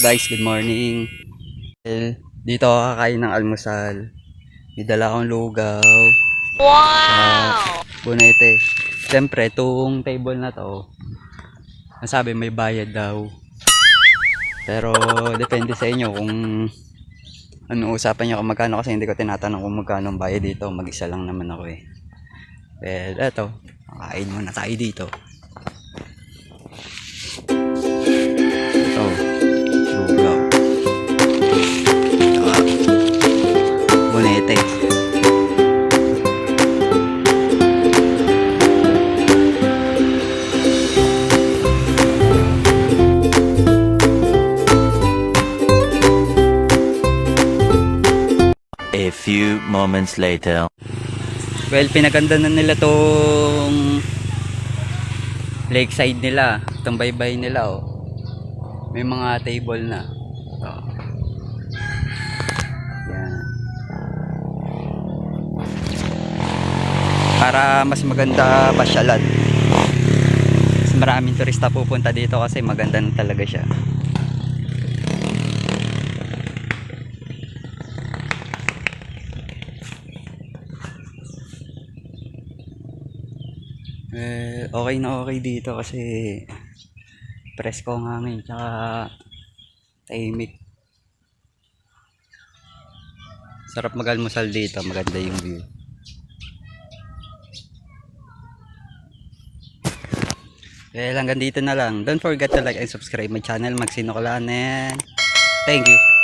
Guys, good morning. Dito ako kakain ng almusal. May dala akong lugaw. Wow! Bunete. Siyempre, itong table na to, nasabi may bayad daw. Pero depende sa inyo kung ano usapan nyo kung magkano, kasi hindi ko tinatanong kung magkano ang bayad dito. Mag-isa lang naman ako eh. Well, eto. Kakain muna tayo dito. Ito. Lugaw. Saka bunete. A few moments later. Well, pinaganda na nila tong lakeside nila, itong baybay nila oh. May mga table na. Oh. Yan. Para mas maganda pasyalan. Mas maraming turista pupunta dito kasi maganda na talaga siya. Okay na okay dito kasi presko ang hangin tsaka tahimik. Sarap mag-almusal dito, maganda yung view. Hanggang dito na lang. Don't forget to like and subscribe my channel, Maxino Colanen. Thank you.